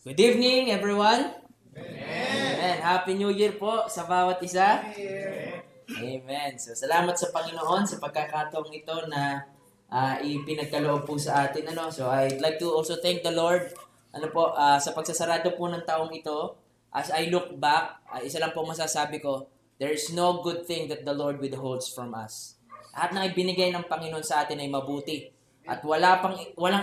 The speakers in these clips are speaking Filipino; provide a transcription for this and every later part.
Good evening, everyone. Amen. Happy New Year po sa bawat isa. Amen. So, salamat sa Panginoon sa pagkakataong ito na ipinagkaloob po sa atin. So, I'd like to also thank the Lord sa pagsasarado po ng taong ito. As I look back, isa lang po masasabi ko, there is no good thing that the Lord withholds from us. Lahat ng ibinigay ng Panginoon sa atin ay mabuti. At walang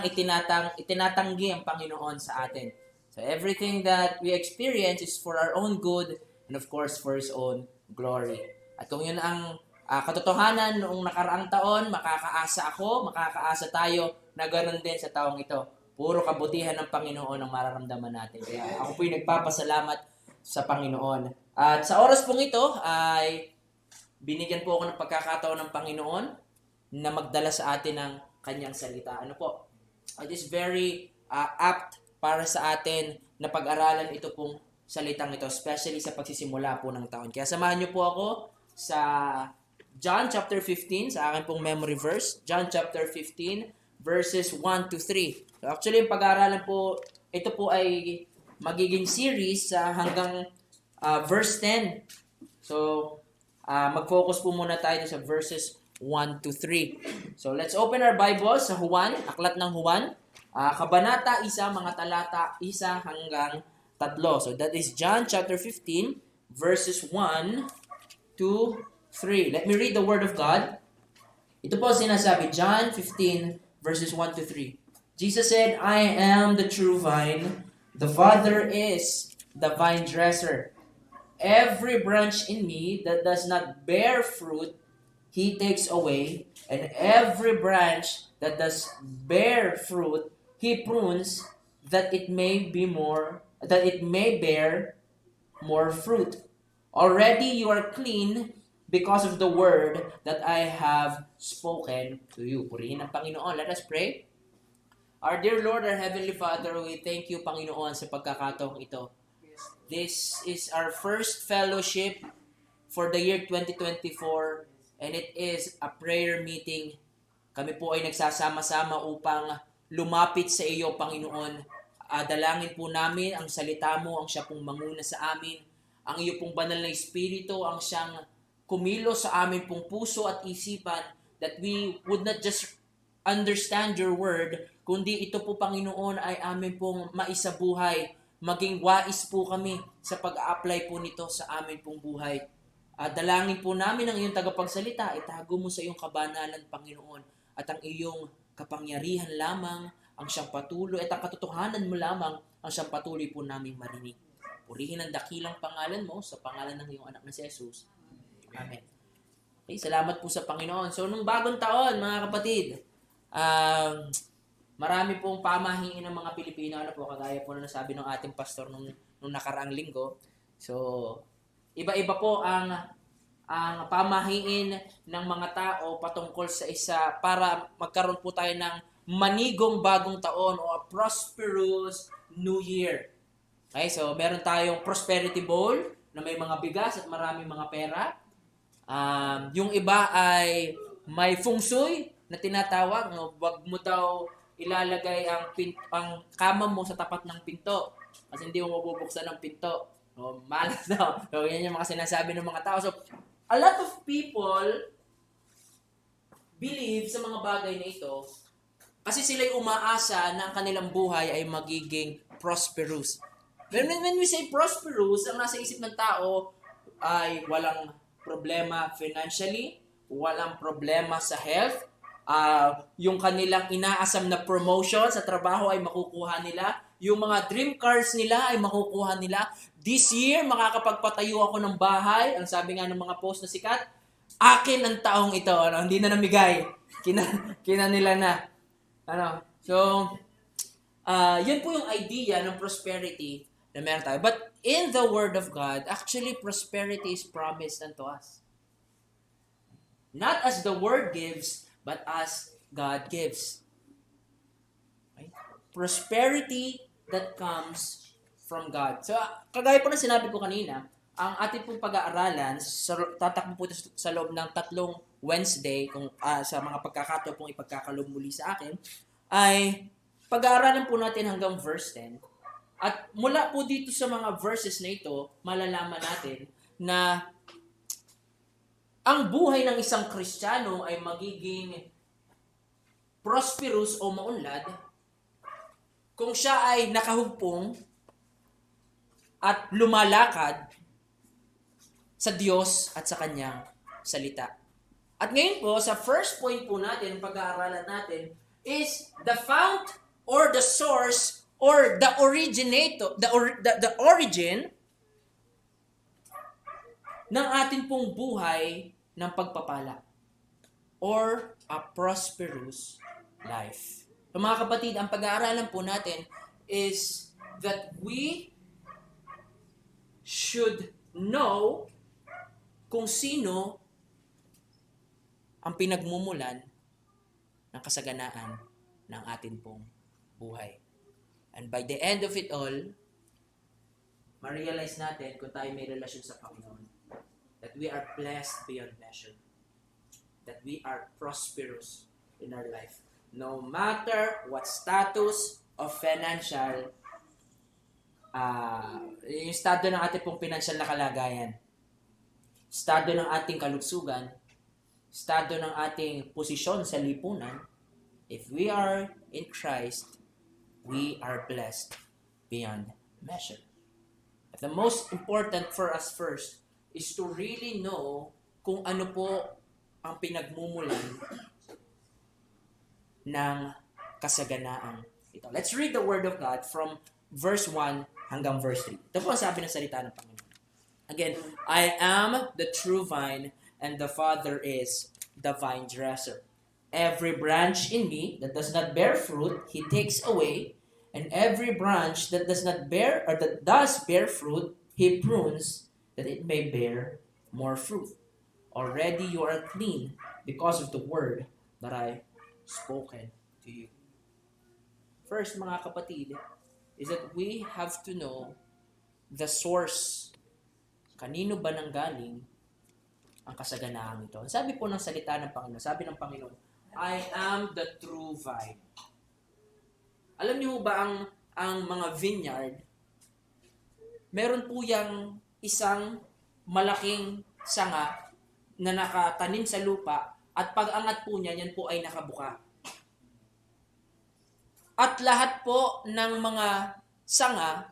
itinatanggi ang Panginoon sa atin. So everything that we experience is for our own good and of course for His own glory. At kung yun ang katotohanan noong nakaraang taon, makakaasa tayo na ganoon din sa taong ito. Puro kabutihan ng Panginoon ang mararamdaman natin. Kaya ako po'y nagpapasalamat sa Panginoon. At sa oras pong ito ay binigyan po ako ng pagkakataon ng Panginoon na magdala sa atin ng kanyang salita. It is very apt para sa atin na pag-aralan ito pong salitang ito, especially sa pagsisimula po ng taon. Kaya samahan niyo po ako sa John chapter 15, sa akin pong memory verse. John chapter 15, verses 1 to 3. So actually, yung pag-aaralan po, ito po ay magiging series hanggang verse 10. So, mag-focus po muna tayo sa verses 1 to 3. So, let's open our Bible sa Juan, aklat ng Juan. Kabanata 1, mga talata 1 hanggang 3. So, that is John chapter 15, verses 1 to 3. Let me read the Word of God. Ito po sinasabi, John 15, verses 1 to 3. Jesus said, I am the true vine. The Father is the vine dresser. Every branch in me that does not bear fruit, He takes away. And every branch that does bear fruit, He prunes that it may bear more fruit. Already you are clean because of the word that I have spoken to you. Purihin ang Panginoon. Let us pray. Our dear Lord, our Heavenly Father, we thank you, Panginoon, sa pagkakataong ito. This is our first fellowship for the year 2024, and it is a prayer meeting. Kami po ay nagsasama-sama upang lumapit sa iyo, Panginoon. Dalangin po namin ang salita mo, ang siya pong manguna sa amin. Ang iyo pong banal na Espiritu, ang siyang kumilos sa amin pong puso at isipan, that we would not just understand your word, kundi ito po, Panginoon, ay amin pong maisabuhay. Maging wais po kami sa pag-a-apply po nito sa amin pong buhay. Dalangin po namin ang iyong tagapagsalita, itago mo sa iyong kabanalan, Panginoon, at ang iyong kapangyarihan lamang ang siyang patuloy, at ang katotohanan mo lamang ang siyang patuloy po namin marinig. Purihin ang dakilang pangalan mo sa pangalan ng iyong anak na si Jesus. Amen. Okay, salamat po sa Panginoon. So, nung bagong taon, mga kapatid, marami pong pamahiin ng mga Pilipino, kagaya po na nasabi ng ating pastor nung nakaraang linggo. So, iba-iba po ang pamahiin ng mga tao patungkol sa isa para magkaroon po tayo ng manigong bagong taon o a prosperous new year. Okay, so meron tayong prosperity bowl na may mga bigas at maraming mga pera. Yung iba ay may feng shui na tinatawag, wag mo daw ilalagay ang kama mo sa tapat ng pinto kasi hindi mo mabubuksan ang pinto. Malas daw. So, yan yung mga sinasabi ng mga tao. So, a lot of people believe sa mga bagay na ito kasi sila'y umaasa na ang kanilang buhay ay magiging prosperous. When we say prosperous, ang nasa isip ng tao ay walang problema financially, walang problema sa health, yung kanilang inaasam na promotion sa trabaho ay makukuha nila, yung mga dream cars nila ay makukuha nila. This year, makakapagpatayo ako ng bahay. Ang sabi nga ng mga post na sikat, akin ang taong ito. Hindi na namigay. Kina nila na. So, yun po yung idea ng prosperity na meron tayo. But in the Word of God, actually prosperity is promised unto us. Not as the Word gives, but as God gives. Okay? Prosperity that comes from God. So, kagaya po na sinabi ko kanina, ang ating pong pag-aaralan, tatakbo po sa loob ng 3 Wednesday, sa mga pagkakataon pong ipagkakaloob muli sa akin, ay pag-aaralan po natin hanggang verse 10. At mula po dito sa mga verses na ito, malalaman natin na ang buhay ng isang Kristiyano ay magiging prosperous o maunlad kung siya ay nakahugpong at lumalakad sa Diyos at sa Kanyang salita. At ngayon po, sa first point po natin, pag-aaralan natin, is the fount or the source or the originator, the origin ng ating pong buhay ng pagpapala or a prosperous life. So mga kapatid, ang pag-aaralan po natin is that we should know kung sino ang pinagmumulan ng kasaganaan ng atin pong buhay. And by the end of it all, ma-realize natin kung tayo may relasyon sa Panginoon, that we are blessed beyond measure, that we are prosperous in our life. No matter what status of financial, yung estado ng ating pong financial na kalagayan, estado ng ating kalugsugan, estado ng ating posisyon sa lipunan, if we are in Christ, we are blessed beyond measure. But the most important for us first is to really know kung ano po ang pinagmumulan ng kasaganaang ito. Let's read the Word of God from verse 1 hanggang verse 3. Ito po ang sabi ng salita ng Panginoon. Again, I am the true vine, and the Father is the vine dresser. Every branch in me that does not bear fruit, He takes away, and every branch that does not bear, or that does bear fruit, He prunes, that it may bear more fruit. Already you are clean because of the word that I spoken to you. First, mga kapatid, is that we have to know the source. Kanino ba nanggaling ang kasaganaan ito? Sabi po ng salita ng Panginoon, sabi ng Panginoon, I am the true vine. Alam niyo ba ang mga vineyard, meron po yang isang malaking sanga na nakatanim sa lupa at pag-angat po niya, yan po ay nakabuka. At lahat po ng mga sanga,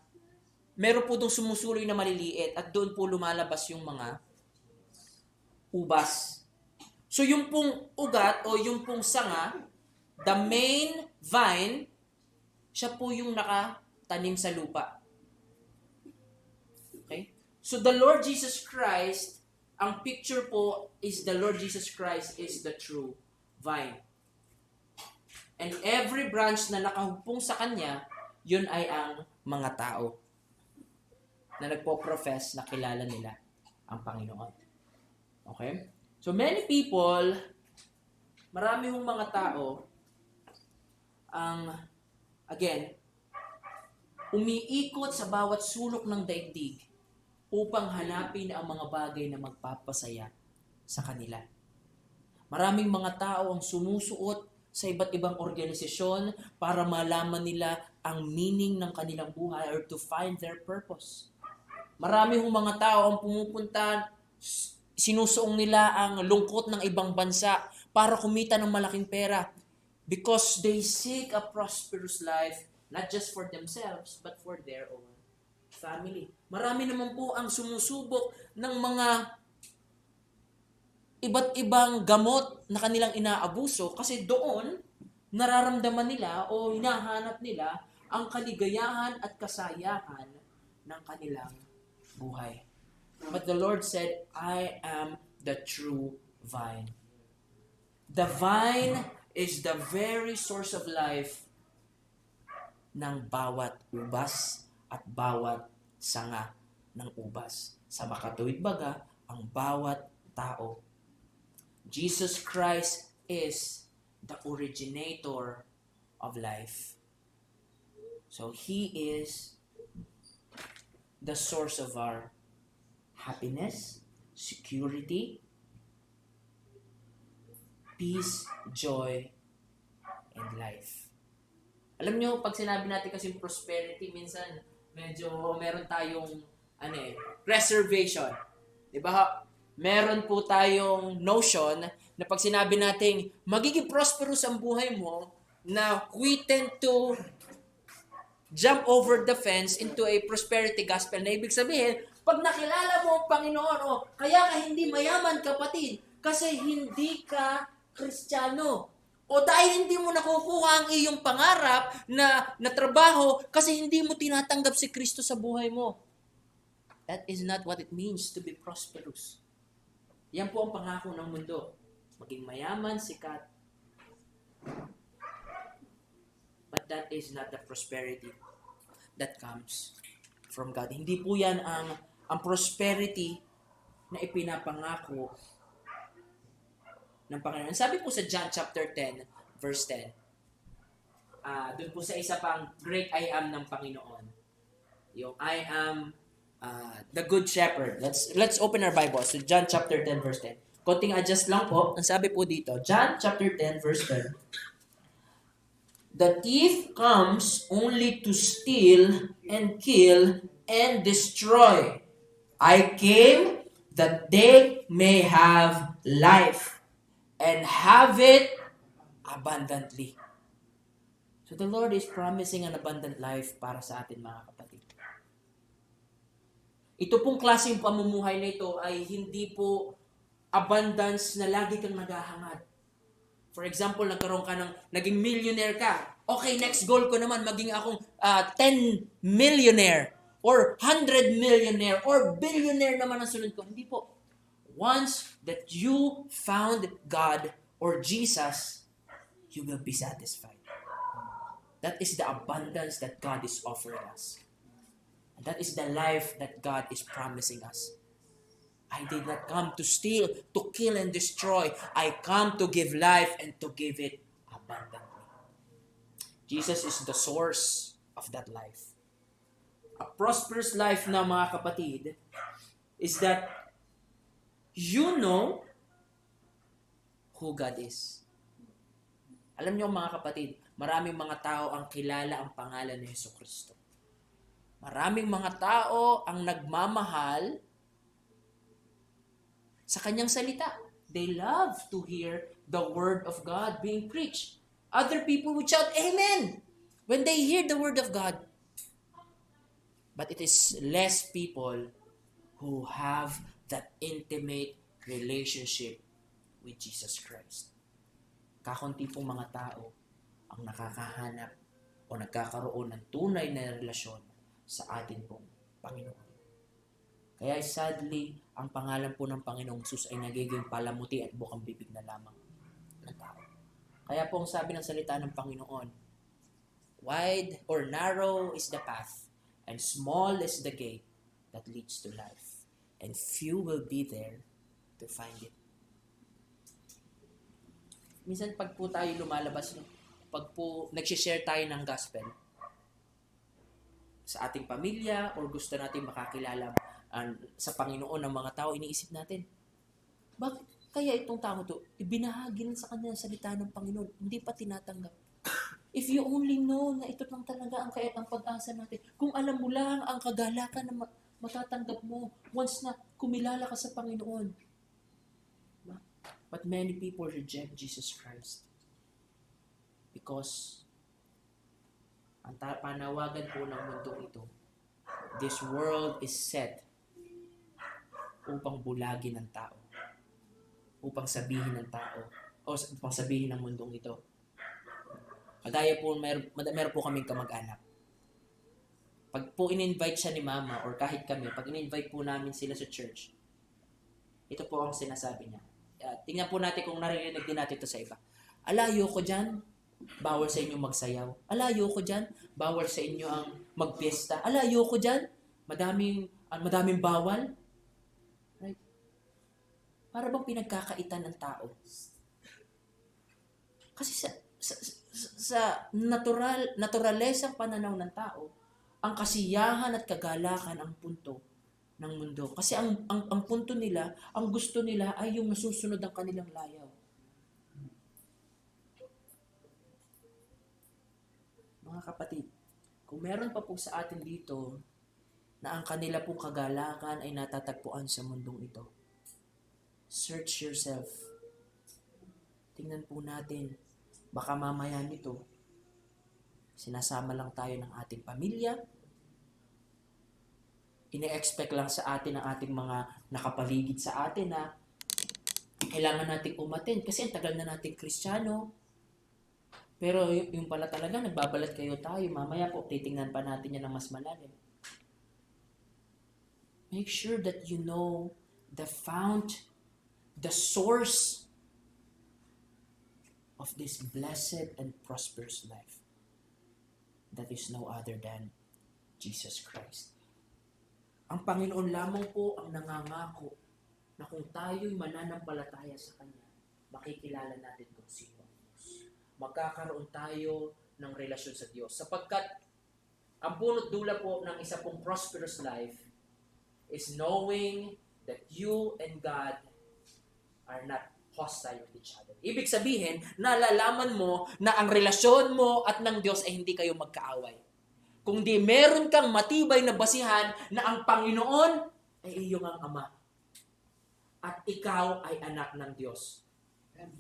meron po itong sumusuloy na maliliit at doon po lumalabas yung mga ubas. So yung pong ugat o yung pong sanga, the main vine, siya po yung nakatanim sa lupa. Okay? So the Lord Jesus Christ, ang picture po is the Lord Jesus Christ is the true vine. And every branch na nakahupong sa Kanya, yun ay ang mga tao na nagpo-profess na kilala nila ang Panginoon. Okay? So many people, marami hong mga tao, again, umiikot sa bawat sulok ng daigdig upang hanapin ang mga bagay na magpapasaya sa kanila. Maraming mga tao ang sumusuot sa iba't ibang organisasyon para malaman nila ang meaning ng kanilang buhay or to find their purpose. Marami hong mga tao ang pumupunta, sinusuong nila ang lungkot ng ibang bansa para kumita ng malaking pera because they seek a prosperous life not just for themselves but for their own family. Marami naman po ang sumusubok ng mga iba't ibang gamot na kanilang inaabuso kasi doon nararamdaman nila o hinahanap nila ang kaligayahan at kasayahan ng kanilang buhay. But the Lord said, I am the true vine. The vine is the very source of life ng bawat ubas at bawat sanga ng ubas. Sa makatuwid baga, ang bawat tao. Jesus Christ is the originator of life. So He is the source of our happiness, security, peace, joy, and life. Alam nyo, pag sinabi natin kasi prosperity, minsan medyo meron tayong reservation. 'Di ba? Meron po tayong notion na pag sinabi nating magiging prosperous ang buhay mo, na we tend to jump over the fence into a prosperity gospel na ibig sabihin, pag nakilala mo ang Panginoon, kaya ka hindi mayaman kapatid, kasi hindi ka Kristiyano. O dahil hindi mo nakukuha ang iyong pangarap na trabaho kasi hindi mo tinatanggap si Kristo sa buhay mo. That is not what it means to be prosperous. Yan po ang pangako ng mundo. Maging mayaman, sikat. But that is not the prosperity that comes from God. Hindi po yan ang prosperity na ipinapangako ng Panginoon. Sabi po sa John chapter 10, verse 10, doon po sa isa pang great I am ng Panginoon. Yung I am the good shepherd. Let's open our Bible. So John chapter 10, verse 10. Konting adjust lang po. Ang sabi po dito, John chapter 10, verse 10, the thief comes only to steal and kill and destroy. I came that they may have life and have it abundantly. So the Lord is promising an abundant life para sa atin, mga kapatid. Ito pong klaseng pamumuhay na ito ay hindi po abundance na lagi kang naghahangad. For example, naging millionaire ka. Okay, next goal ko naman, maging akong 10 millionaire or 100 millionaire or billionaire naman ang sunod ko. Hindi po. Once that you found God or Jesus, you will be satisfied. That is the abundance that God is offering us. And that is the life that God is promising us. I did not come to steal, to kill, and destroy. I come to give life and to give it abundantly. Jesus is the source of that life. A prosperous life na, mga kapatid, is that you know who God is. Alam niyo, mga kapatid, maraming mga tao ang kilala ang pangalan ni Jesucristo. Maraming mga tao ang nagmamahal sa kanyang salita. They love to hear the word of God being preached. Other people would shout, Amen, when they hear the word of God. But it is less people who have that intimate relationship with Jesus Christ. Kakunti pong mga tao ang nakakahanap o nagkakaroon ng tunay na relasyon sa atin pong Panginoon. Kaya sadly, ang pangalan po ng Panginoong Jesus ay nagiging palamuti at bukang bibig na lamang ng tao. Kaya po ang sabi ng salita ng Panginoon, wide or narrow is the path, and small is the gate that leads to life, and few will be there to find it. Minsan pag po tayo lumalabas, pag po nagsishare tayo ng gospel sa ating pamilya or gusto natin makakilala sa Panginoon ng mga tao, iniisip natin, bakit kaya itong tao to, ibinahagi sa kanya ang salita ng Panginoon, hindi pa tinatanggap. If you only know na ito lang talaga ang pag-asa natin, kung alam mo lang ang kagalakan na matatanggap mo once na kumilala ka sa Panginoon. But many people reject Jesus Christ because ang panawagan po ng mundo ito, this world is set upang bulagin ng tao, upang sabihin ng tao, o upang sabihin ng mundong ito. Kagaya po, meron po kaming kamag-anak. Pag po in-invite siya ni mama, or kahit kami, pag in-invite po namin sila sa church, ito po ang sinasabi niya. Tingnan po natin kung narinig din natin ito sa iba. Alayo ko dyan, bawal sa inyo magsayaw. Alayo ko dyan, bawal sa inyo ang magpiesta. Alayo ko dyan, madaming bawal. Right? Para bang pinagkakaitan ng tao? Kasi sa naturalesang pananaw ng tao, ang kasiyahan at kagalakan ang punto ng mundo. Kasi ang punto nila, ang gusto nila ay yung masusunod ang kanilang layaw. Mga kapatid, Kung meron pa po sa atin dito na ang kanila pong kagalakan ay natatagpuan sa mundong ito, search yourself. Tingnan po natin, baka mamaya nito, sinasama lang tayo ng ating pamilya, ine-expect lang sa atin ng ating mga nakapaligid sa atin na kailangan nating umattend kasi ang tagal na nating Kristiyano. Pero yung pala talaga, nagbabalat kayo tayo. Mamaya po, titingnan pa natin yan ng mas malalim. Make sure that you know the fount, the source of this blessed and prosperous life. That is no other than Jesus Christ. Ang Panginoon lamang po ang nangangako na kung tayo'y mananampalataya sa Kanya, makikilala natin kung sino ang Diyos. Magkakaroon tayo ng relasyon sa Diyos. Sapagkat ang punot dula po ng isa pong prosperous life is knowing that you and God are not hostile with each other. Ibig sabihin, nalalaman mo na ang relasyon mo at ng Diyos ay hindi kayo magkaaway. Kung di meron kang matibay na basihan na ang Panginoon ay iyong ang Ama at ikaw ay anak ng Diyos.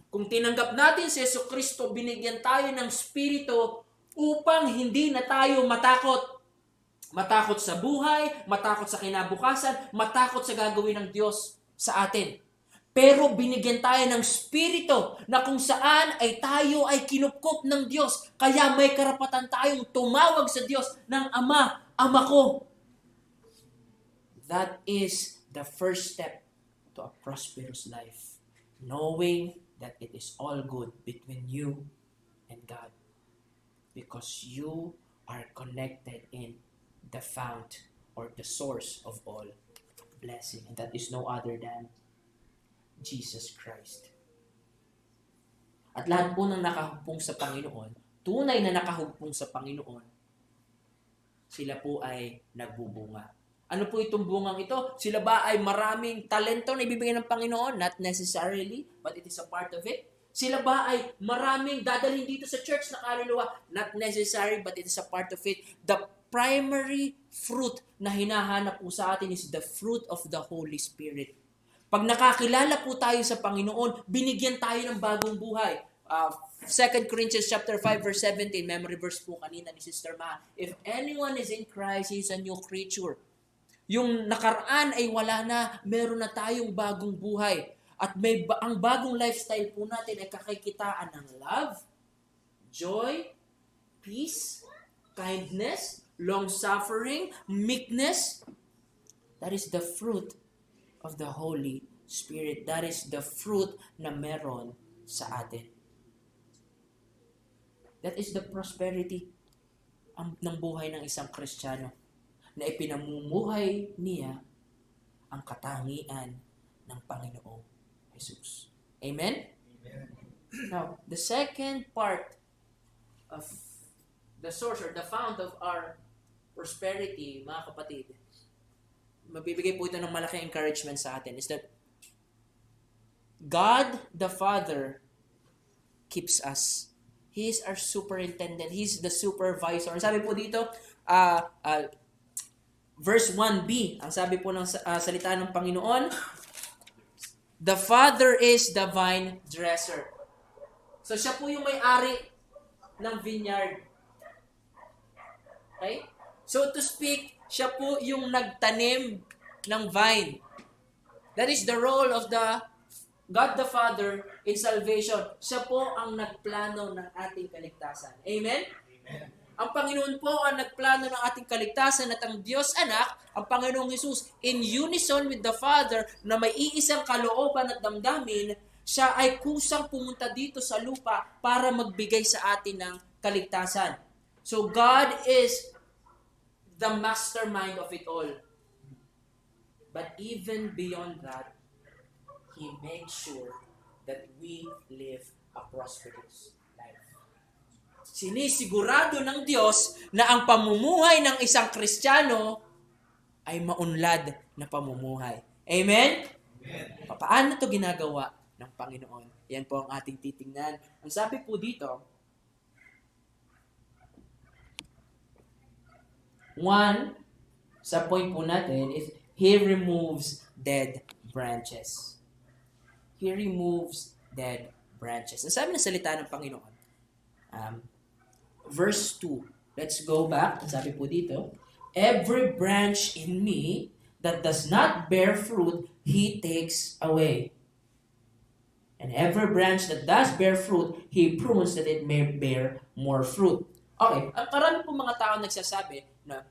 Kung tinanggap natin si Jesucristo, binigyan tayo ng Espiritu upang hindi na tayo matakot. Matakot sa buhay, matakot sa kinabukasan, matakot sa gagawin ng Diyos sa atin. Pero binigyan tayo ng Espiritu na kung saan ay tayo ay kinupkop ng Diyos. Kaya may karapatan tayong tumawag sa Diyos ng Ama, Ama ko. That is the first step to a prosperous life. Knowing that it is all good between you and God. Because you are connected in the fount or the source of all blessing. And that is no other than Jesus Christ. At lahat po ng nakahugpong sa Panginoon, tunay na nakahugpong sa Panginoon, sila po ay nagbubunga. Ano po itong bungang ito? Sila ba ay maraming talento na ibibigay ng Panginoon? Not necessarily, but it is a part of it. Sila ba ay maraming dadalhin dito sa church na kaluluwa? Not necessary, but it is a part of it. The primary fruit na hinahanap po sa atin is the fruit of the Holy Spirit. Pag nakakilala po tayo sa Panginoon, binigyan tayo ng bagong buhay. 2 Corinthians chapter 5 verse 17, memory verse po kanina ni Sister Ma. If anyone is in Christ, he is a new creature. Yung nakaraan ay wala na, meron na tayong bagong buhay. At ang bagong lifestyle po natin ay kakikitaan ng love, joy, peace, kindness, long-suffering, meekness. That is the fruit of the Holy Spirit. That is the fruit na meron sa atin. That is the prosperity ng buhay ng isang Kristiyano na ipinamumuhay niya ang katangian ng Panginoong Jesus. Amen? Amen. Now, the second part of the source or the fount of our prosperity, mga kapatid, mabibigay po ito ng malaking encouragement sa atin, is that God the Father keeps us. He is our superintendent. He's the supervisor. Ang sabi po dito, verse 1b, ang sabi po ng salita ng Panginoon, the Father is the vine dresser. So siya po yung may-ari ng vineyard. Okay? So to speak, siya po yung nagtanim ng vine. That is the role of the God the Father in salvation. Siya po ang nagplano ng ating kaligtasan. Amen? Amen. Ang Panginoon po ang nagplano ng ating kaligtasan at ang Diyos Anak, ang Panginoong Hesus, in unison with the Father na may iisang kalooban at damdamin, siya ay kusang pumunta dito sa lupa para magbigay sa atin ng kaligtasan. So God is the mastermind of it all. But even beyond that, He makes sure that we live a prosperous life. Sinisigurado ng Diyos na ang pamumuhay ng isang Kristiyano ay maunlad na pamumuhay. Amen? Amen. Paano ito ginagawa ng Panginoon? Yan po ang ating titingnan. Ang sabi po dito, One, sa point po natin, is He removes dead branches. He removes dead branches. Ang sabi ng salita ng Panginoon, verse 2. Let's go back. Ang sabi po dito, every branch in me that does not bear fruit, He takes away. And every branch that does bear fruit, He prunes that it may bear more fruit. Okay, ang marami po mga tao nagsasabi na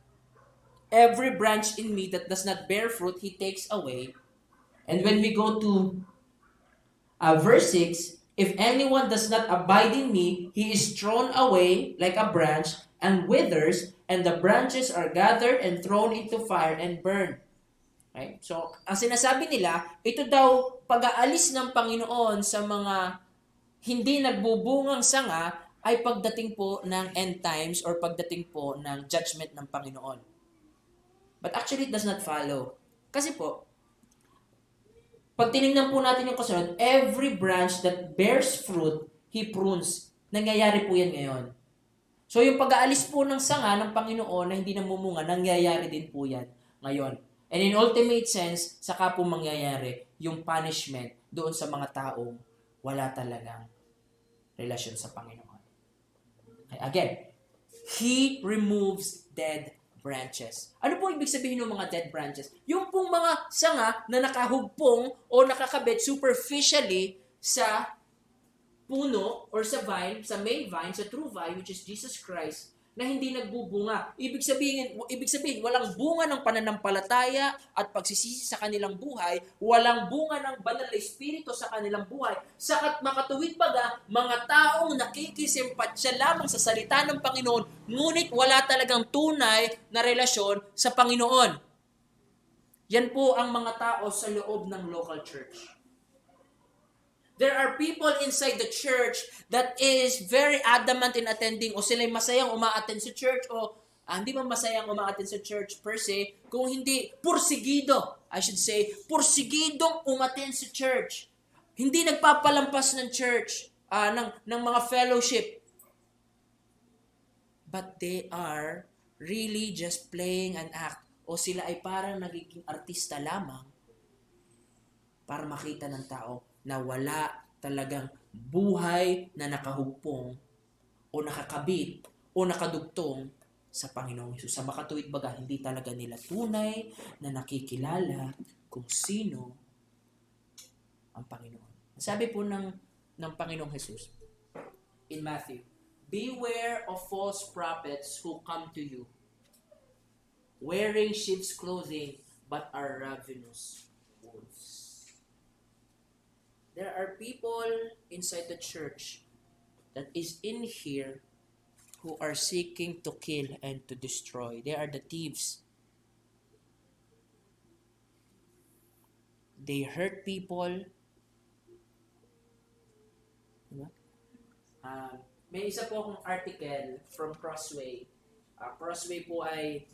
every branch in me that does not bear fruit, He takes away. And when we go to verse 6, if anyone does not abide in me, he is thrown away like a branch and withers, and the branches are gathered and thrown into fire and burned. Right? So, ang sinasabi nila, ito daw pag-aalis ng Panginoon sa mga hindi nagbubungang sanga ay pagdating po ng end times or pagdating po ng judgment ng Panginoon. But actually, it does not follow. Kasi po, pag tinignan po natin yung kasunod, every branch that bears fruit, He prunes. Nangyayari po yan ngayon. So yung pag-aalis po ng sanga ng Panginoon na hindi namumunga, nangyayari din po yan ngayon. And in ultimate sense, saka po mangyayari yung punishment doon sa mga taong wala talagang relasyon sa Panginoon. Okay, again, He removes dead branches. Ano po ibig sabihin ng mga dead branches? Yung pong mga sanga na nakahugpong o nakakabit superficially sa puno or sa vine, sa main vine, sa true vine, which is Jesus Christ, na hindi nagbubunga. Ibig sabihin, walang bunga ng pananampalataya at pagsisisi sa kanilang buhay, walang bunga ng banal na espiritu sa kanilang buhay. Sakat makatuwid baga, mga taong nakikisimpatsya lamang sa salita ng Panginoon, ngunit wala talagang tunay na relasyon sa Panginoon. Yan po ang mga tao sa loob ng local church. There are people inside the church that is very adamant in attending o sila'y masayang uma-attend sa church o hindi man masayang uma-attend sa church per se, kung hindi, pursigidong umattend sa church. Hindi nagpapalampas ng church, ng mga fellowship. But they are really just playing an act o sila ay parang nagiging artista lamang para makita ng tao na wala talagang buhay na nakahugpong o nakakabit o nakadugtong sa Panginoong Hesus. Sa makatuwid baga, hindi talaga nila tunay na nakikilala kung sino ang Panginoon. Sabi po ng Panginoong Hesus in Matthew, beware of false prophets who come to you wearing sheep's clothing but are ravenous wolves. There are people inside the church that is in here who are seeking to kill and to destroy. They are the thieves. They hurt people. Diba? May isa po akong article from Crossway. Crossway po ay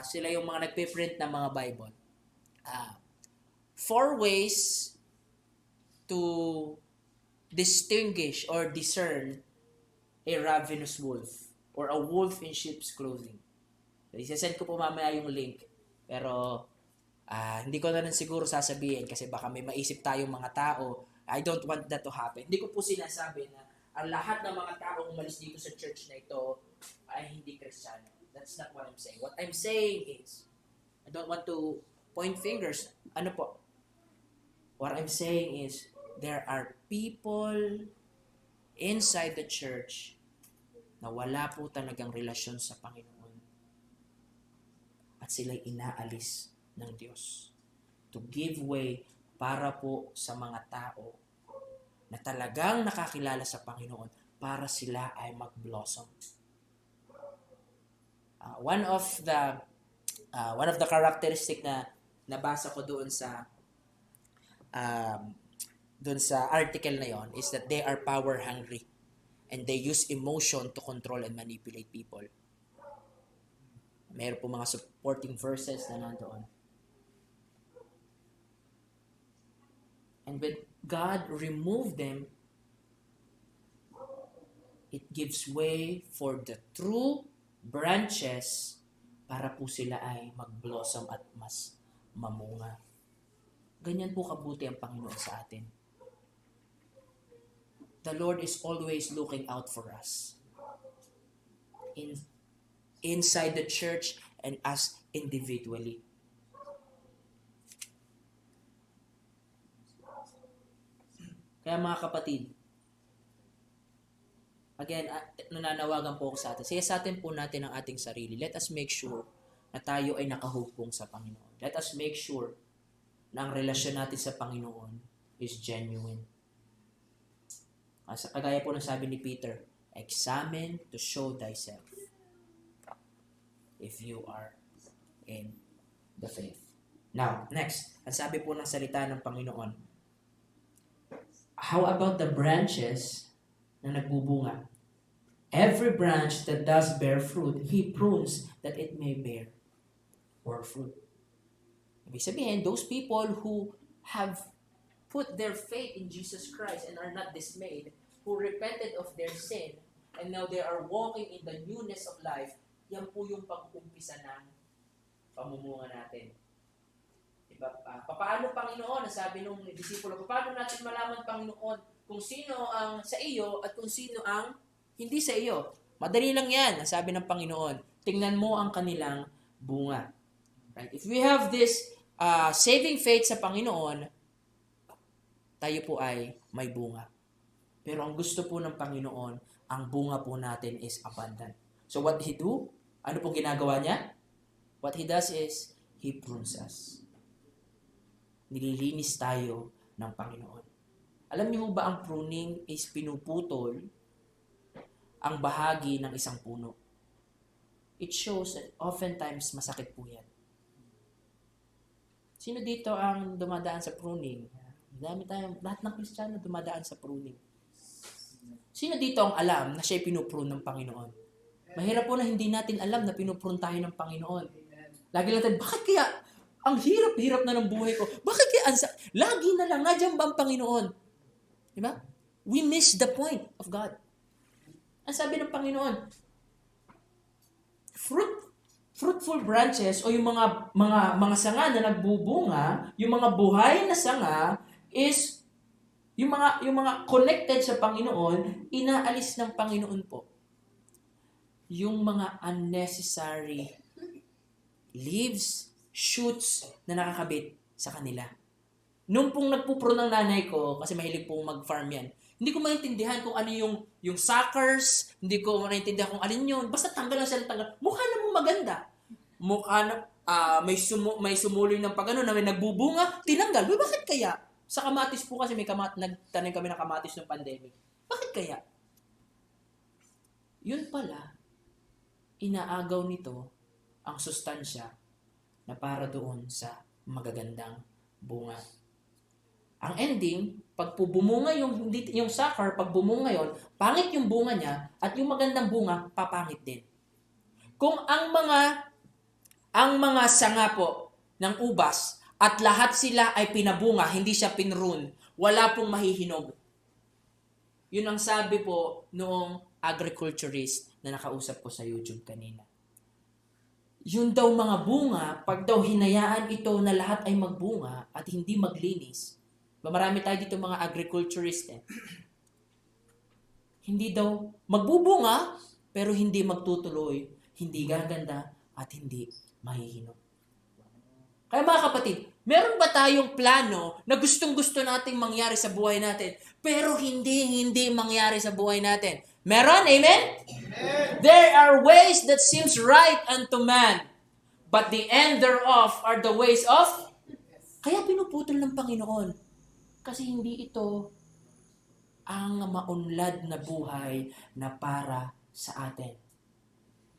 sila yung mga nagpe-print ng mga Bible. 4 ways to distinguish or discern a ravenous wolf or a wolf in sheep's clothing. So, isasend ko po mamaya yung link. Pero hindi ko na rin siguro sasabihin kasi baka may maisip tayong mga tao. I don't want that to happen. Hindi ko po sinasabi na ang lahat ng mga tao umalis dito sa church na ito ay hindi Kristiyano. That's not what I'm saying. What I'm saying is, I don't want to point fingers. Ano po? What I'm saying is, there are people inside the church na wala po talagang relasyon sa Panginoon. At sila'y inaalis ng Diyos to give way para po sa mga tao na talagang nakakilala sa Panginoon para sila ay mag-blossom. One of the characteristic na nabasa ko doon sa article na yon is that they are power hungry and they use emotion to control and manipulate people. Mayroon po mga supporting verses na nandoon. And when God removed them, it gives way for the true branches para po sila ay mag-blossom at mas mamunga. Ganyan po kabuti ang Panginoon sa atin. The Lord is always looking out for us. Inside the church and us individually. Kaya mga kapatid, again, nananawagan po ako sa atin. Siyasatin po natin ang ating sarili. Let us make sure na tayo ay nakahugpong sa Panginoon. Let us make sure na ang relasyon natin sa Panginoon is genuine. Kagaya po ng sabi ni Peter, examine to show thyself if you are in the faith. Now, next, ang sabi po ng salita ng Panginoon, how about the branches na nagbubunga? Every branch that does bear fruit, He prunes that it may bear more fruit. Ibig sabihin, those people who have put their faith in Jesus Christ and are not dismayed, who repented of their sin, and now they are walking in the newness of life, yan po yung pag-umpisa ng pamumunga natin. Diba? Paano, Panginoon, sabi nung disipulo, paano natin malaman, Panginoon, kung sino ang sa iyo at kung sino ang hindi sa iyo? Madali lang yan, sabi ng Panginoon. Tingnan mo ang kanilang bunga. Right? If we have this saving faith sa Panginoon, tayo po ay may bunga. Pero ang gusto po ng Panginoon, ang bunga po natin is abundant. So what He do? Ano pong ginagawa niya? What He does is, He prunes us. Nililinis tayo ng Panginoon. Alam niyo ba ang pruning is pinuputol ang bahagi ng isang puno? It shows that oftentimes masakit po yan. Sino dito ang dumadaan sa pruning? Dami tayo, lahat ng Kristiyano dumadaan sa pruning. Sino dito ang alam na siya'y pinuprune ng Panginoon? Mahirap po na hindi natin alam na pinuprune tayo ng Panginoon. Lagi lang tayo, bakit kaya ang hirap-hirap na ng buhay ko? Bakit kaya lagi na lang, nadyan ba ang Panginoon? Diba? We miss the point of God. Ang sabi ng Panginoon, fruitful branches o yung mga sanga na nagbubunga, yung mga buhay na sanga is yung mga connected sa Panginoon, inaalis ng Panginoon po. Yung mga unnecessary leaves, shoots na nakakabit sa kanila. Nung pong nagpupro ng nanay ko, kasi mahilig pong mag-farm yan, hindi ko maintindihan kung ano yung suckers, hindi ko maintindihan kung alin yun. Basta tanggal lang siya ng tanggal. Mukha namang maganda. Mukha na, may sumuloy ng pagano na may nagbubunga, tinanggal. Bakit kaya? Sa kamatis po kasi nagtanim kami ng kamatis ng pandemic. Bakit kaya? Yun pala, inaagaw nito ang sustansya na para doon sa magagandang bunga. Ang ending, pag bumunga yung sucker, pag bumunga yon, pangit yung bunga niya at yung magandang bunga, papangit din. Kung ang mga sanga po ng ubas at lahat sila ay pinabunga, hindi siya pinrune, wala pong mahihinog. Yun ang sabi po noong agriculturist na nakausap ko sa YouTube kanina. Yun daw mga bunga, pag daw hinayaan ito na lahat ay magbunga at hindi maglinis, marami tayo dito mga agriculturist hindi daw magbubunga, pero hindi magtutuloy, hindi gaganda, at hindi mahihinog. Kaya mga kapatid, meron ba tayong plano na gustong-gusto nating mangyari sa buhay natin, pero hindi mangyari sa buhay natin? Meron? Amen? Amen. There are ways that seems right unto man, but the end thereof are the ways of... Kaya pinuputol ng Panginoon. Kasi hindi ito ang maunlad na buhay na para sa atin.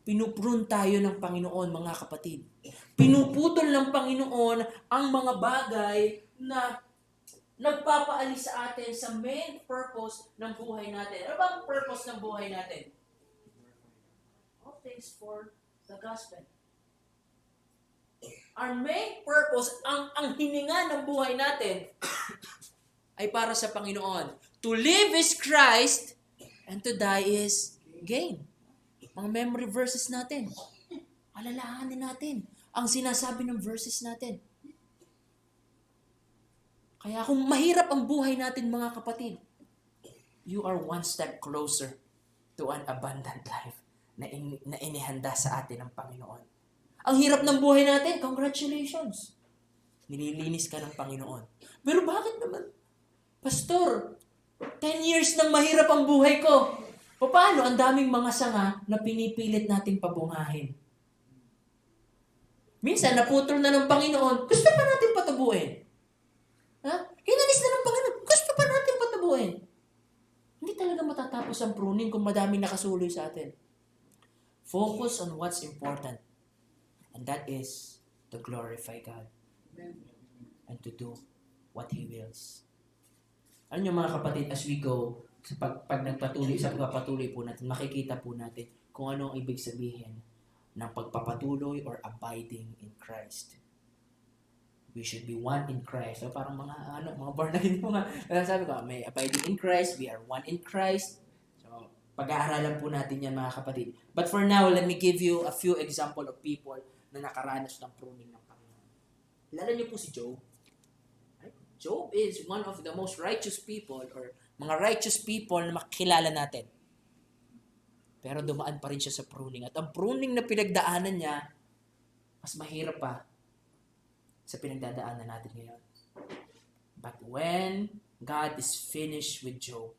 Pinuprune tayo ng Panginoon, mga kapatid. Pinuputol ng Panginoon ang mga bagay na nagpapaalis sa atin sa main purpose ng buhay natin. Ano ba ang purpose ng buhay natin? All things for the gospel. Our main purpose, ang hininga ng buhay natin ay para sa Panginoon. To live is Christ and to die is gain. Mga memory verses natin. Alalahanin natin ang sinasabi ng verses natin. Kaya kung mahirap ang buhay natin mga kapatid, you are one step closer to an abundant life na inihanda sa atin ng Panginoon. Ang hirap ng buhay natin, congratulations! Nililinis ka ng Panginoon. Pero bakit naman? Pastor, 10 years nang mahirap ang buhay ko. Paano? Ang daming mga sanga na pinipilit nating pabungahin. Minsan, naputol na ng Panginoon, gusto pa natin patabuin. Ha? Inalis na ng Panginoon, gusto pa natin patabuin. Hindi talaga matatapos ang pruning kung madaming nakasuloy sa atin. Focus on what's important. And that is to glorify God. And to do what He wills. Alam niyo mga kapatid, as we go, pag nagpatuloy, sa pagpapatuloy po natin, makikita po natin kung ano ang ibig sabihin ng pagpapatuloy or abiding in Christ. We should be one in Christ. So parang mga born again po nga. Sabi ko, may abiding in Christ, we are one in Christ. So pag-aaralan po natin yan mga kapatid. But for now, let me give you a few example of people na nakaranas ng pruning ng Panginoon. Lala niyo po si Job. Right? Job is one of the most righteous people or mga righteous people na makilala natin. Pero dumaan pa rin siya sa pruning. At ang pruning na pinagdaanan niya, mas mahirap pa sa pinagdadaanan natin ngayon. But when God is finished with Job,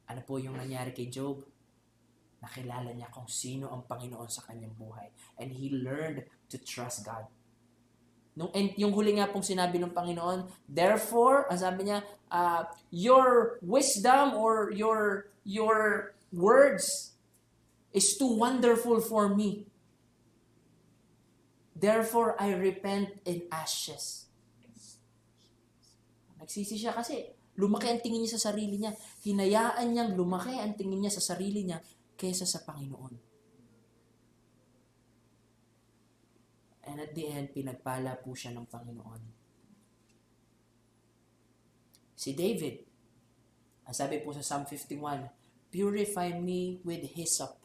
ano po yung nangyari kay Job? Nakilala niya kung sino ang Panginoon sa kanyang buhay. And he learned to trust God. Yung huli nga pong sinabi ng Panginoon, therefore, ang sabi niya, your wisdom or your words is too wonderful for me. Therefore, I repent in ashes. Nagsisi siya kasi lumaki ang tingin niya sa sarili niya. Hinayaan niyang lumaki ang tingin niya sa sarili niya kaysa sa Panginoon. And at the end, pinagpala po siya ng Panginoon. Si David, ang sabi po sa Psalm 51, purify me with hyssop.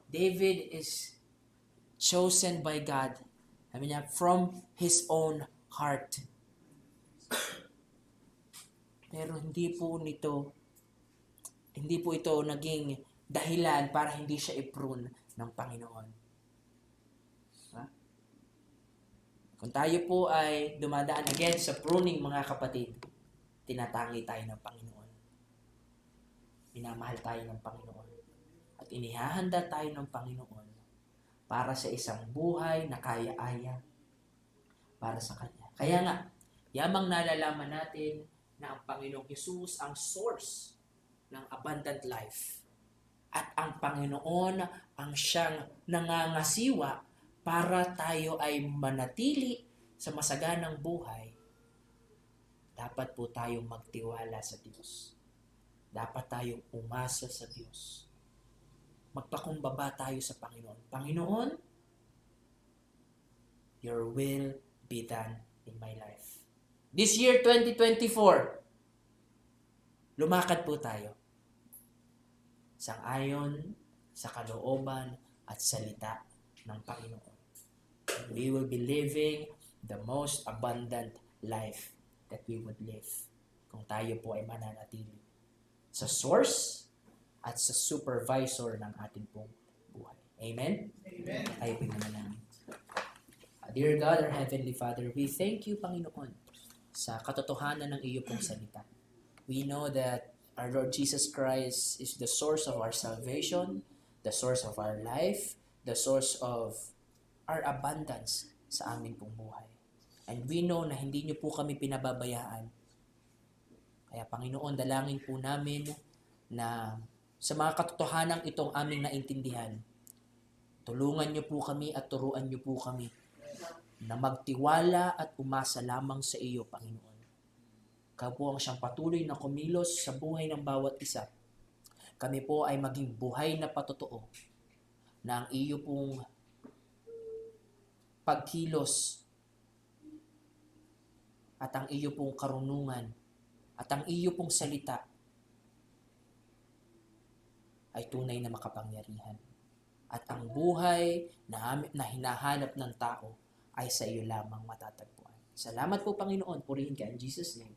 David is chosen by God. Sabi niya, from his own heart. Pero hindi po ito naging dahilan para hindi siya i-prune ng Panginoon. Kung tayo po ay dumadaan again sa pruning mga kapatid, tinatangi tayo ng Panginoon. Minamahal tayo ng Panginoon. At inihahanda tayo ng Panginoon para sa isang buhay na kaya-aya para sa Kanya. Kaya nga, yamang nalalaman natin na ang Panginoong Hesus ang source ng abundant life. At ang Panginoon ang siyang nangangasiwa para tayo ay manatili sa masaganang buhay. Dapat po tayong magtiwala sa Diyos. Dapat tayong umasa sa Diyos. Magpakumbaba tayo sa Panginoon. Panginoon, your will be done in my life. This year, 2024, lumakad po tayo sang-ayon sa kalooban at salita ng Panginoon. We will be living the most abundant life that we would live kung tayo po ay mananatili sa source at sa supervisor ng ating pong buhay. Amen? Amen. Tayo po naman. Dear God, our Heavenly Father, we thank you, Panginoon, sa katotohanan ng iyo pong salita. We know that our Lord Jesus Christ is the source of our salvation, the source of our life, the source of our abundance sa aming pong buhay. And we know na hindi niyo po kami pinababayaan. Kaya Panginoon, dalangin po namin na sa mga katotohanang itong aming naintindihan, tulungan niyo po kami at turuan niyo po kami na magtiwala at umasa lamang sa iyo, Panginoon. Ikaw po ang siyang patuloy na kumilos sa buhay ng bawat isa. Kami po ay maging buhay na patotoo na ang iyo pong pagkilos at ang iyo pong karunungan at ang iyo pong salita ay tunay na makapangyarihan. at ang buhay na hinahanap ng tao ay sa iyo lamang matatagpuan. Salamat po, Panginoon. Purihin ka in Jesus' name.